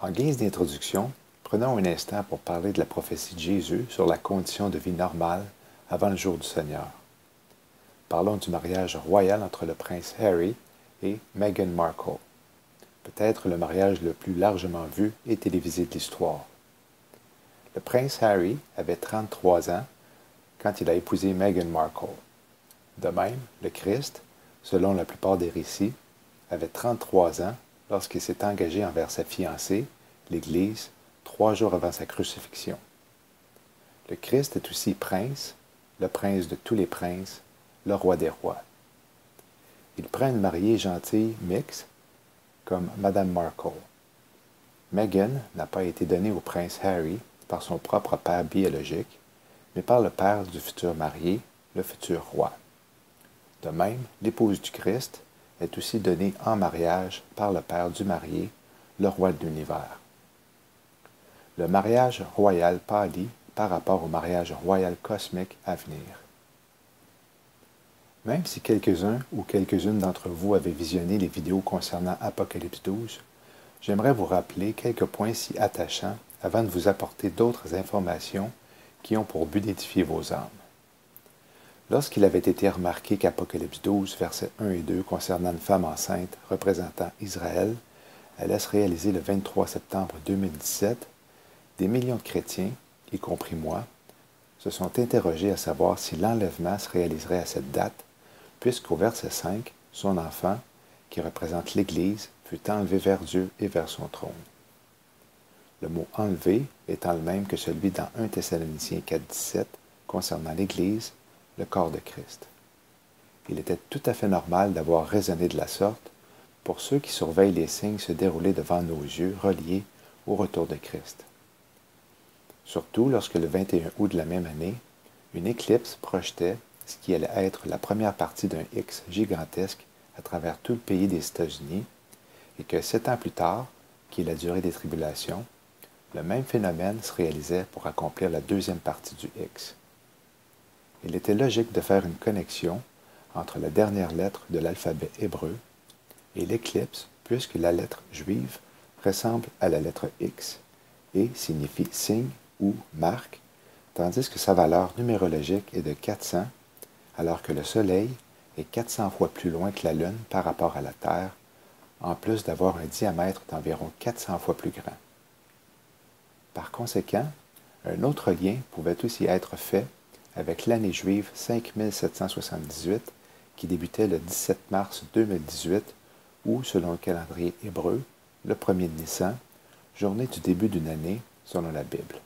En guise d'introduction, prenons un instant pour parler de la prophétie de Jésus sur la condition de vie normale avant le jour du Seigneur. Parlons du mariage royal entre le prince Harry et Meghan Markle, peut-être le mariage le plus largement vu et télévisé de l'histoire. Le prince Harry avait 33 ans quand il a épousé Meghan Markle. De même, le Christ, selon la plupart des récits, avait 33 ans lorsqu'il s'est engagé envers sa fiancée, l'Église, 3 jours avant sa crucifixion. Le Christ est aussi prince, le prince de tous les princes, le roi des rois. Il prend une mariée gentille mixte, comme Madame Markle. Meghan n'a pas été donnée au prince Harry par son propre père biologique, mais par le père du futur marié, le futur roi. De même, l'épouse du Christ est aussi donnée en mariage par le père du marié, le roi de l'univers. Le mariage royal pâlit par rapport au mariage royal cosmique à venir. Même si quelques-uns ou quelques-unes d'entre vous avaient visionné les vidéos concernant Apocalypse 12, j'aimerais vous rappeler quelques points si attachants avant de vous apporter d'autres informations qui ont pour but d'édifier vos âmes. Lorsqu'il avait été remarqué qu'Apocalypse 12, versets 1 et 2 concernant une femme enceinte représentant Israël allait se réaliser le 23 septembre 2017, des millions de chrétiens, y compris moi, se sont interrogés à savoir si l'enlèvement se réaliserait à cette date, puisqu'au verset 5, son enfant, qui représente l'Église, fut enlevé vers Dieu et vers son trône. Le mot « enlevé » étant le même que celui dans 1 Thessaloniciens 4,17 concernant l'Église, le corps de Christ. Il était tout à fait normal d'avoir raisonné de la sorte pour ceux qui surveillent les signes se dérouler devant nos yeux reliés au retour de Christ. Surtout lorsque le 21 août de la même année, une éclipse projetait ce qui allait être la première partie d'un X gigantesque à travers tout le pays des États-Unis, et que 7 ans plus tard, qui est la durée des tribulations, le même phénomène se réalisait pour accomplir la deuxième partie du X. Il était logique de faire une connexion entre la dernière lettre de l'alphabet hébreu et l'éclipse, puisque la lettre juive ressemble à la lettre X et signifie signe ou marque, tandis que sa valeur numérologique est de 400, alors que le Soleil est 400 fois plus loin que la Lune par rapport à la Terre, en plus d'avoir un diamètre d'environ 400 fois plus grand. Par conséquent, un autre lien pouvait aussi être fait avec l'année juive 5778, qui débutait le 17 mars 2018, ou, selon le calendrier hébreu, le 1er de Nissan, journée du début d'une année, selon la Bible,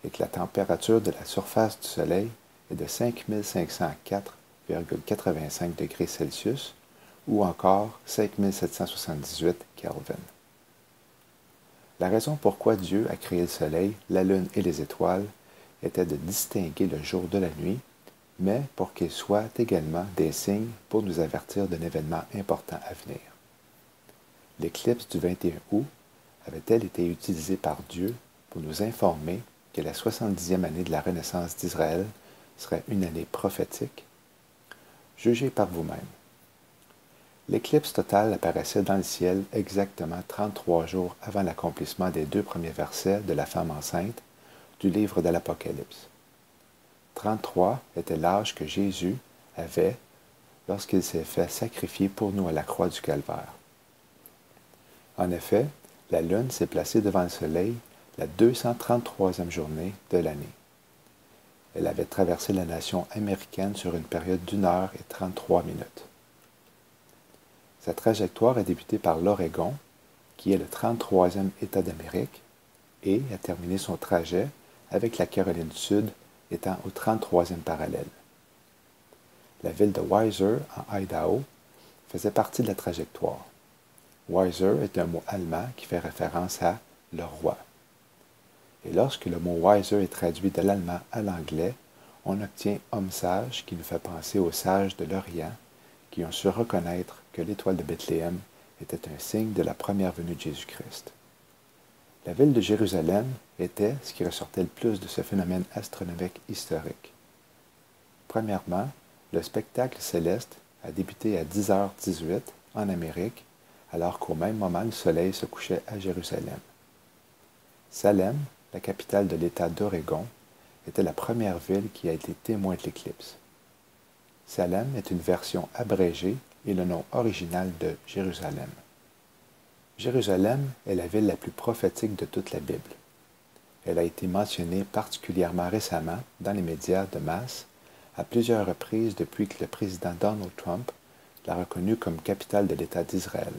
et que la température de la surface du Soleil est de 5504,85 degrés Celsius, ou encore 5778 Kelvin. La raison pourquoi Dieu a créé le Soleil, la Lune et les étoiles était de distinguer le jour de la nuit, mais pour qu'ils soient également des signes pour nous avertir d'un événement important à venir. L'éclipse du 21 août avait-elle été utilisée par Dieu pour nous informer que la 70e année de la Renaissance d'Israël serait une année prophétique? Jugez par vous-même. L'éclipse totale apparaissait dans le ciel exactement 33 jours avant l'accomplissement des 2 premiers versets de la femme enceinte du livre de l'Apocalypse. 33 était l'âge que Jésus avait lorsqu'il s'est fait sacrifier pour nous à la croix du Calvaire. En effet, la Lune s'est placée devant le Soleil la 233e journée de l'année. Elle avait traversé la nation américaine sur une période d'1 heure et 33 minutes. Sa trajectoire a débuté par l'Oregon, qui est le 33e État d'Amérique, et a terminé son trajet avec la Caroline du Sud étant au 33e parallèle. La ville de Weiser, en Idaho, faisait partie de la trajectoire. Weiser est un mot allemand qui fait référence à « le roi ». Et lorsque le mot Weiser est traduit de l'allemand à l'anglais, on obtient homme sage, qui nous fait penser aux sages de l'Orient, qui ont su reconnaître que l'étoile de Bethléem était un signe de la première venue de Jésus-Christ. La ville de Jérusalem était ce qui ressortait le plus de ce phénomène astronomique historique. Premièrement, le spectacle céleste a débuté à 10h18 en Amérique, alors qu'au même moment le soleil se couchait à Jérusalem. Salem, la capitale de l'État d'Oregon, était la première ville qui a été témoin de l'éclipse. Salem est une version abrégée et le nom original de Jérusalem. Jérusalem est la ville la plus prophétique de toute la Bible. Elle a été mentionnée particulièrement récemment dans les médias de masse à plusieurs reprises depuis que le président Donald Trump l'a reconnue comme capitale de l'État d'Israël.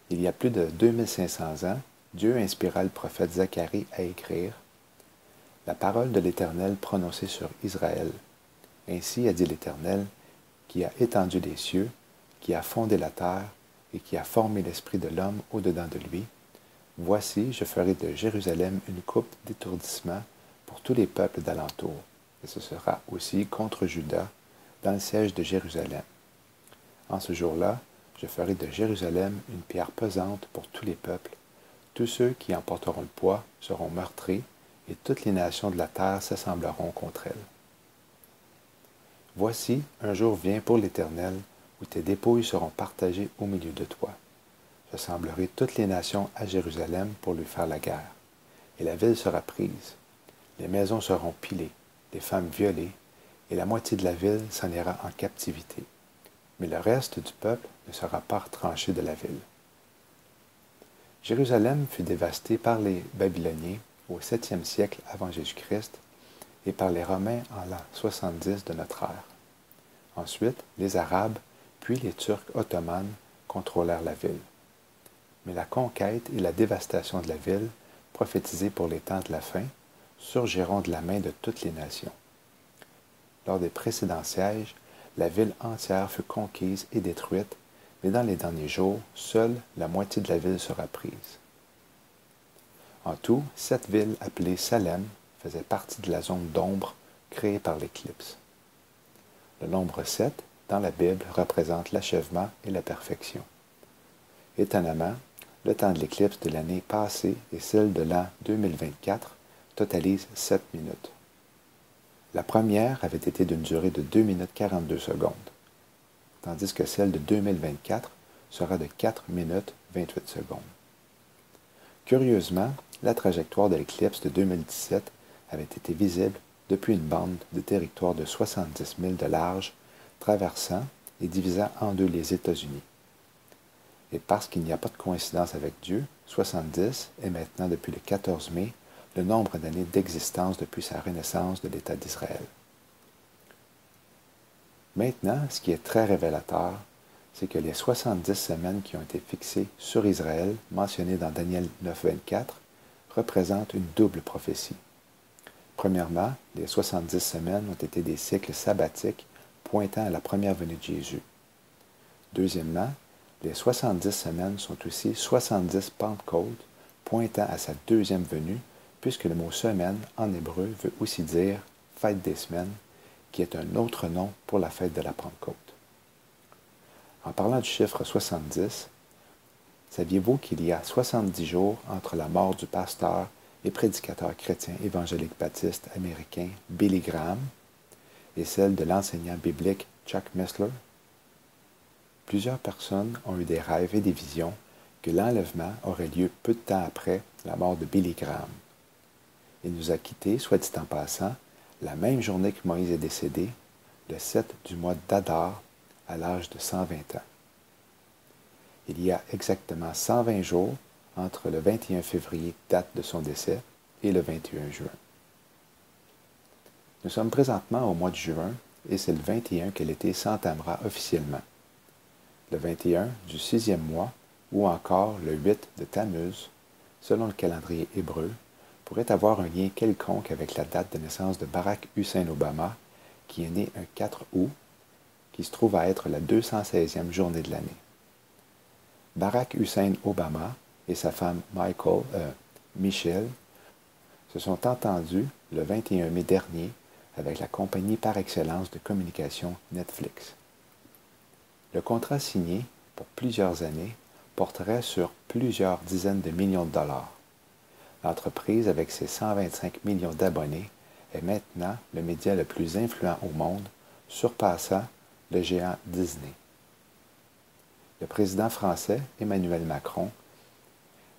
Il y a plus de 2500 ans, Dieu inspira le prophète Zacharie à écrire « La parole de l'Éternel prononcée sur Israël. Ainsi a dit l'Éternel, qui a étendu les cieux, qui a fondé la terre et qui a formé l'esprit de l'homme au-dedans de lui. Voici, je ferai de Jérusalem une coupe d'étourdissement pour tous les peuples d'alentour, et ce sera aussi contre Juda, dans le siège de Jérusalem. En ce jour-là, je ferai de Jérusalem une pierre pesante pour tous les peuples. Tous ceux qui en porteront le poids seront meurtris, et toutes les nations de la terre s'assembleront contre elle. Voici, un jour vient pour l'Éternel, où tes dépouilles seront partagées au milieu de toi. J'assemblerai toutes les nations à Jérusalem pour lui faire la guerre, et la ville sera prise. Les maisons seront pilées, les femmes violées, et la moitié de la ville s'en ira en captivité. Mais le reste du peuple ne sera pas retranché de la ville. Jérusalem fut dévastée par les Babyloniens au 7e siècle avant Jésus-Christ et par les Romains en l'an 70 de notre ère. Ensuite, les Arabes, puis les Turcs ottomans contrôlèrent la ville. Mais la conquête et la dévastation de la ville, prophétisées pour les temps de la fin, surgiront de la main de toutes les nations. Lors des précédents sièges, la ville entière fut conquise et détruite, mais dans les derniers jours, seule la moitié de la ville sera prise. En tout, 7 villes appelées Salem faisaient partie de la zone d'ombre créée par l'éclipse. Le nombre 7, dans la Bible, représente l'achèvement et la perfection. Étonnamment, le temps de l'éclipse de l'année passée et celle de l'an 2024 totalisent 7 minutes. La première avait été d'une durée de 2 minutes 42 secondes, tandis que celle de 2024 sera de 4 minutes 28 secondes. Curieusement, la trajectoire de l'éclipse de 2017 avait été visible depuis une bande de territoire de 70 000 de large, traversant et divisant en deux les États-Unis. Et parce qu'il n'y a pas de coïncidence avec Dieu, 70 est maintenant depuis le 14 mai le nombre d'années d'existence depuis sa renaissance de l'État d'Israël. Maintenant, ce qui est très révélateur, c'est que les 70 semaines qui ont été fixées sur Israël, mentionnées dans Daniel 9, 24, représentent une double prophétie. Premièrement, les 70 semaines ont été des cycles sabbatiques pointant à la première venue de Jésus. Deuxièmement, les 70 semaines sont aussi 70 Pentecôtes pointant à sa deuxième venue, puisque le mot semaine en hébreu veut aussi dire fête des semaines, qui est un autre nom pour la fête de la Pentecôte. En parlant du chiffre 70, saviez-vous qu'il y a 70 jours entre la mort du pasteur et prédicateur chrétien évangélique baptiste américain Billy Graham et celle de l'enseignant biblique Chuck Missler? Plusieurs personnes ont eu des rêves et des visions que l'enlèvement aurait lieu peu de temps après la mort de Billy Graham. Il nous a quittés, soit dit en passant, la même journée que Moïse est décédé, le 7 du mois d'Adar, à l'âge de 120 ans. Il y a exactement 120 jours entre le 21 février, date de son décès, et le 21 juin. Nous sommes présentement au mois de juin, et c'est le 21 que l'été s'entamera officiellement. Le 21 du 6e mois, ou encore le 8 de Tammuz, selon le calendrier hébreu, pourrait avoir un lien quelconque avec la date de naissance de Barack Hussein Obama, qui est né un 4 août, qui se trouve à être la 216e journée de l'année. Barack Hussein Obama et sa femme Michelle se sont entendus le 21 mai dernier avec la compagnie par excellence de communication Netflix. Le contrat signé pour plusieurs années porterait sur plusieurs dizaines de millions de dollars. L'entreprise, avec ses 125 millions d'abonnés, est maintenant le média le plus influent au monde, surpassant le géant Disney. Le président français, Emmanuel Macron,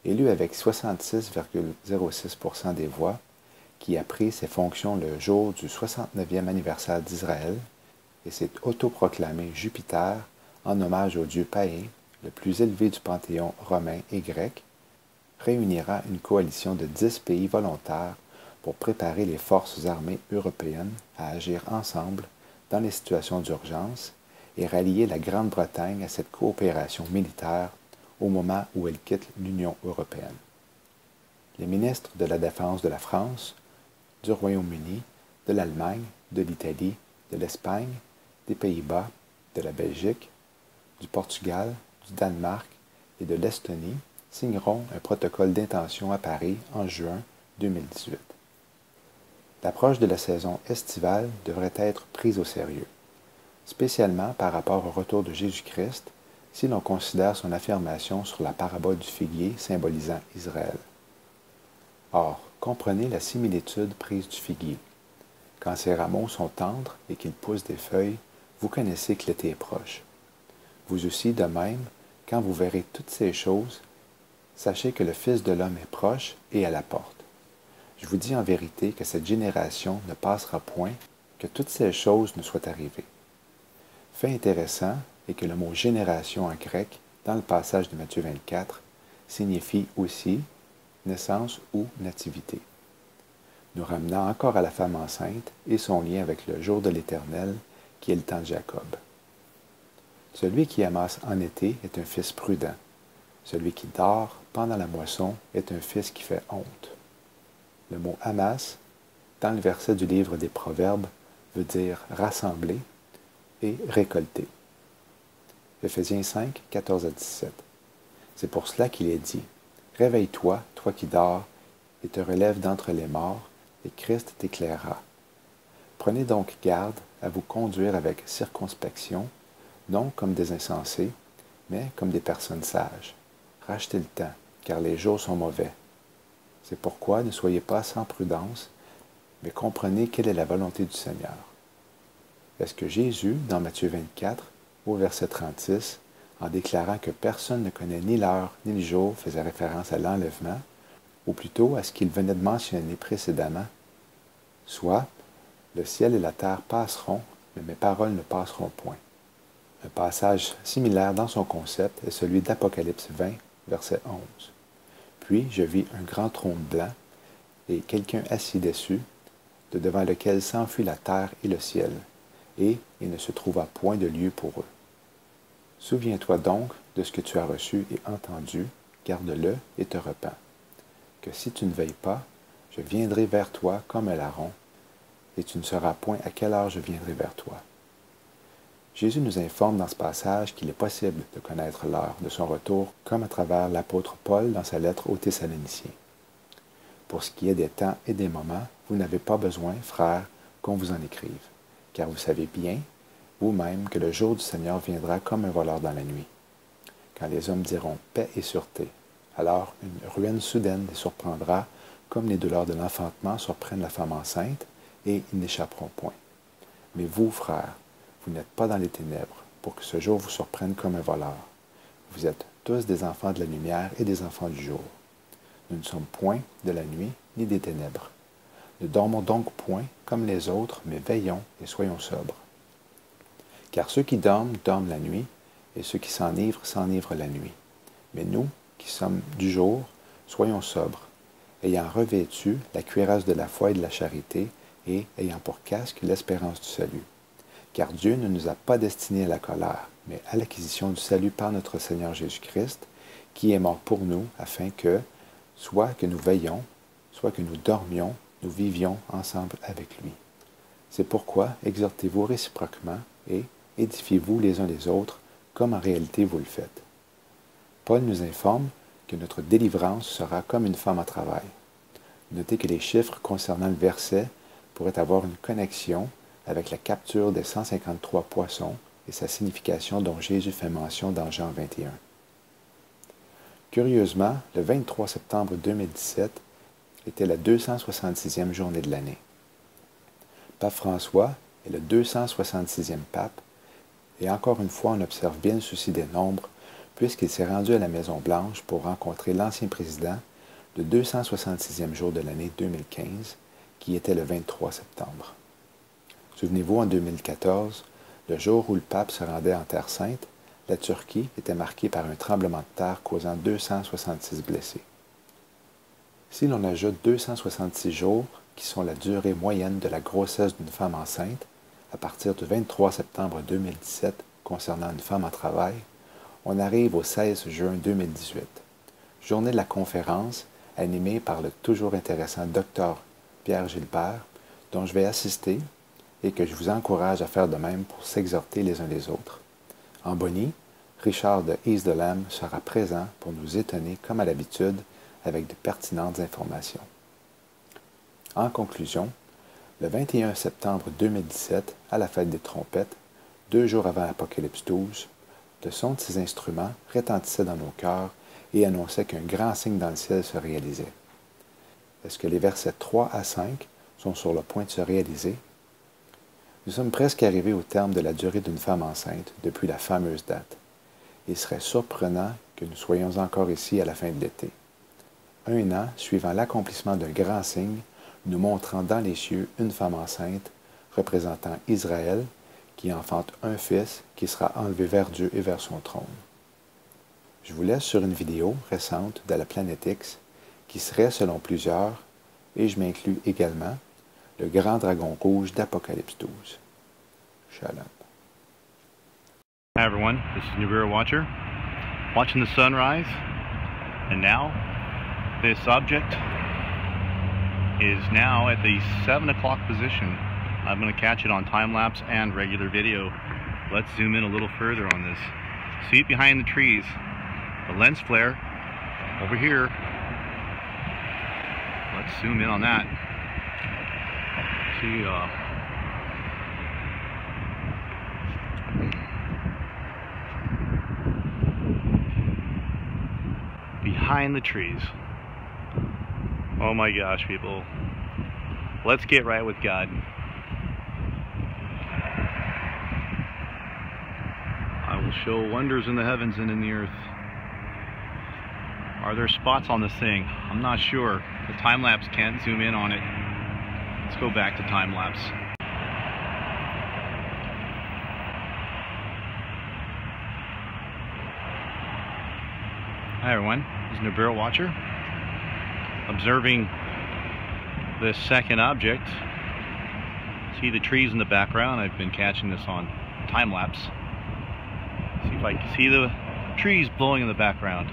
élu avec 66,06% des voix, qui a pris ses fonctions le jour du 69e anniversaire d'Israël et s'est autoproclamé Jupiter en hommage au dieu païen, le plus élevé du panthéon romain et grec, réunira une coalition de 10 pays volontaires pour préparer les forces armées européennes à agir ensemble dans les situations d'urgence et rallier la Grande-Bretagne à cette coopération militaire au moment où elle quitte l'Union européenne. Les ministres de la Défense de la France, du Royaume-Uni, de l'Allemagne, de l'Italie, de l'Espagne, des Pays-Bas, de la Belgique, du Portugal, du Danemark et de l'Estonie signeront un protocole d'intention à Paris en juin 2018. L'approche de la saison estivale devrait être prise au sérieux, spécialement par rapport au retour de Jésus-Christ si l'on considère son affirmation sur la parabole du figuier symbolisant Israël. Or, comprenez la similitude prise du figuier. Quand ses rameaux sont tendres et qu'il pousse des feuilles, vous connaissez que l'été est proche. Vous aussi, de même, quand vous verrez toutes ces choses, sachez que le Fils de l'homme est proche et à la porte. Je vous dis en vérité que cette génération ne passera point que toutes ces choses ne soient arrivées. Fait intéressant est que le mot génération en grec, dans le passage de Matthieu 24, signifie aussi naissance ou nativité, nous ramenant encore à la femme enceinte et son lien avec le jour de l'Éternel, qui est le temps de Jacob. Celui qui amasse en été est un fils prudent. Celui qui dort pendant la moisson est un fils qui fait honte. Le mot amasse, dans le verset du livre des Proverbes, veut dire rassembler et récolter. Éphésiens 5, 14 à 17. C'est pour cela qu'il est dit: réveille-toi, toi qui dors, et te relève d'entre les morts, et Christ t'éclairera. Prenez donc garde à vous conduire avec circonspection, non comme des insensés, mais comme des personnes sages. Rachetez le temps, car les jours sont mauvais. C'est pourquoi ne soyez pas sans prudence, mais comprenez quelle est la volonté du Seigneur. Est-ce que Jésus, dans Matthieu 24, au verset 36, en déclarant que personne ne connaît ni l'heure ni le jour, faisait référence à l'enlèvement, ou plutôt à ce qu'il venait de mentionner précédemment, soit « Le ciel et la terre passeront, mais mes paroles ne passeront point ». Un passage similaire dans son concept est celui d'Apocalypse 20, verset 11. Puis je vis un grand trône blanc, et quelqu'un assis dessus, de devant lequel s'enfuit la terre et le ciel, et il ne se trouva point de lieu pour eux. Souviens-toi donc de ce que tu as reçu et entendu, garde-le et te repens. Que si tu ne veilles pas, je viendrai vers toi comme un larron, et tu ne sauras point à quelle heure je viendrai vers toi. Jésus nous informe dans ce passage qu'il est possible de connaître l'heure de son retour comme à travers l'apôtre Paul dans sa lettre aux Thessaloniciens. Pour ce qui est des temps et des moments, vous n'avez pas besoin, frères, qu'on vous en écrive, car vous savez bien, vous-même, que le jour du Seigneur viendra comme un voleur dans la nuit. Quand les hommes diront paix et sûreté, alors une ruine soudaine les surprendra, comme les douleurs de l'enfantement surprennent la femme enceinte, et ils n'échapperont point. Mais vous, frères, vous n'êtes pas dans les ténèbres, pour que ce jour vous surprenne comme un voleur. Vous êtes tous des enfants de la lumière et des enfants du jour. Nous ne sommes point de la nuit ni des ténèbres. Ne dormons donc point comme les autres, mais veillons et soyons sobres. Car ceux qui dorment, dorment la nuit, et ceux qui s'enivrent la nuit. Mais nous, qui sommes du jour, soyons sobres, ayant revêtu la cuirasse de la foi et de la charité, et ayant pour casque l'espérance du salut. Car Dieu ne nous a pas destinés à la colère, mais à l'acquisition du salut par notre Seigneur Jésus-Christ, qui est mort pour nous, afin que, soit que nous veillions, soit que nous dormions, nous vivions ensemble avec lui. C'est pourquoi exhortez-vous réciproquement et édifiez-vous les uns les autres, comme en réalité vous le faites. Paul nous informe que notre délivrance sera comme une femme à travail. Notez que les chiffres concernant le verset pourraient avoir une connexion avec la capture des 153 poissons et sa signification dont Jésus fait mention dans Jean 21. Curieusement, le 23 septembre 2017 était la 266e journée de l'année. Pape François est le 266e pape, et encore une fois on observe bien le souci des nombres, puisqu'il s'est rendu à la Maison-Blanche pour rencontrer l'ancien président le 266e jour de l'année 2015, qui était le 23 septembre. Souvenez-vous, en 2014, le jour où le pape se rendait en Terre Sainte, la Turquie était marquée par un tremblement de terre causant 266 blessés. Si l'on ajoute 266 jours, qui sont la durée moyenne de la grossesse d'une femme enceinte, à partir du 23 septembre 2017 concernant une femme en travail, on arrive au 16 juin 2018, journée de la conférence animée par le toujours intéressant Dr Pierre Gilbert, dont je vais assister et que je vous encourage à faire de même pour s'exhorter les uns les autres. En bonnie, Richard de Is the Lamb sera présent pour nous étonner comme à l'habitude avec de pertinentes informations. En conclusion, le 21 septembre 2017, à la fête des trompettes, 2 jours avant Apocalypse 12, le son de ces instruments retentissait dans nos cœurs et annonçait qu'un grand signe dans le ciel se réalisait. Est-ce que les versets 3 à 5 sont sur le point de se réaliser? Nous sommes presque arrivés au terme de la durée d'une femme enceinte depuis la fameuse date. Il serait surprenant que nous soyons encore ici à la fin de l'été. 1 an suivant l'accomplissement d'un grand signe, nous montrant dans les cieux une femme enceinte représentant Israël qui enfante un fils qui sera enlevé vers Dieu et vers son trône. Je vous laisse sur une vidéo récente de la planète X qui serait, selon plusieurs, et je m'inclus également, le grand dragon rouge d'Apocalypse 12. Shalom. Hi everyone, this is Nibiru Watcher, watching the sunrise, and now this object is now at the 7 o'clock position. I'm going to catch it on time-lapse and regular video. Let's zoom in a little further on this. See it behind the trees, the lens flare over here. Let's zoom in on that. See, behind the trees. Oh my gosh, people. Let's get right with God. I will show wonders in the heavens and in the earth. Are there spots on this thing? I'm not sure. The time-lapse can't zoom in on it. Let's go back to time-lapse. Hi everyone, this is Nibiru Watcher, observing this second object. See the trees in the background. I've been catching this on time-lapse. See if I can see the trees blowing in the background.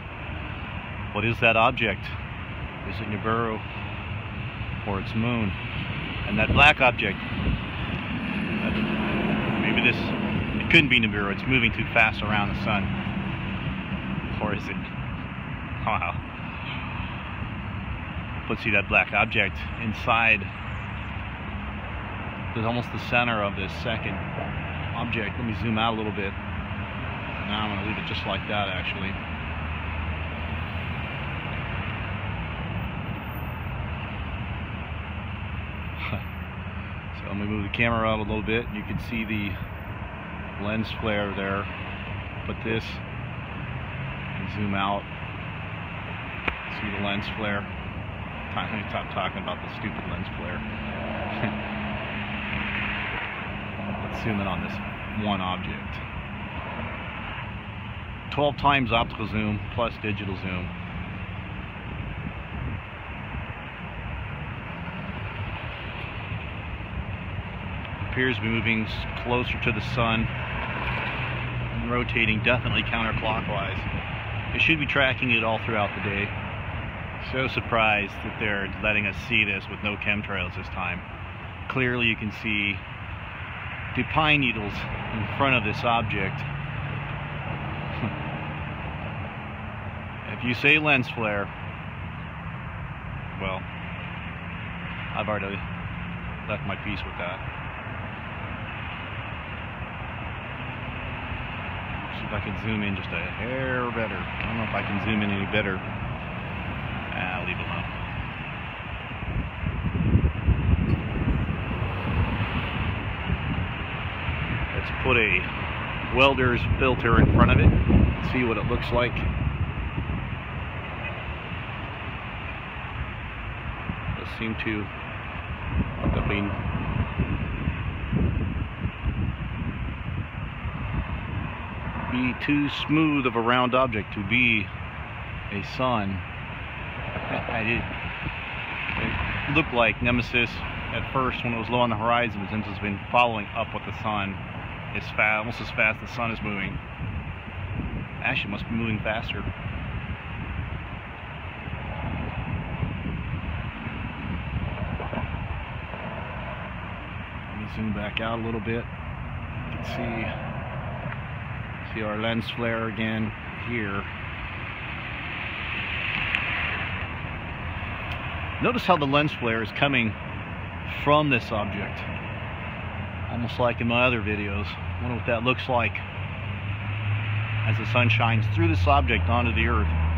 What is that object? Is it Nibiru or its moon? And that black object, maybe this, it couldn't be Nibiru, it's moving too fast around the sun. Or is it? Wow. Let's see that black object inside. There's almost the center of this second object. Let me zoom out a little bit. Now I'm going to leave it just like that, actually. So I'm going to move the camera out a little bit. You can see the lens flare there. Put this and zoom out. See the lens flare. Let me stop talking about the stupid lens flare. Let's zoom in on this one object. 12 times optical zoom plus digital zoom. Appears to be moving closer to the sun and rotating definitely counterclockwise. It should be tracking it all throughout the day. So surprised that they're letting us see this with no chemtrails this time. Clearly you can see the pine needles in front of this object. If you say lens flare, well, I've already left my piece with that. See if I can zoom in just a hair better. I don't know if I can zoom in any better. I'll leave it alone. Let's put a welder's filter in front of it. See see what it looks like. Does seem to be too smooth of a round object to be a sun. It looked like Nemesis at first when it was low on the horizon, since it's been following up with the sun. It's almost as fast as the sun is moving. Actually, it must be moving faster. Let me zoom back out a little bit. You can see our lens flare again here. Notice how the lens flare is coming from this object, almost like in my other videos. I wonder what that looks like as the sun shines through this object onto the Earth.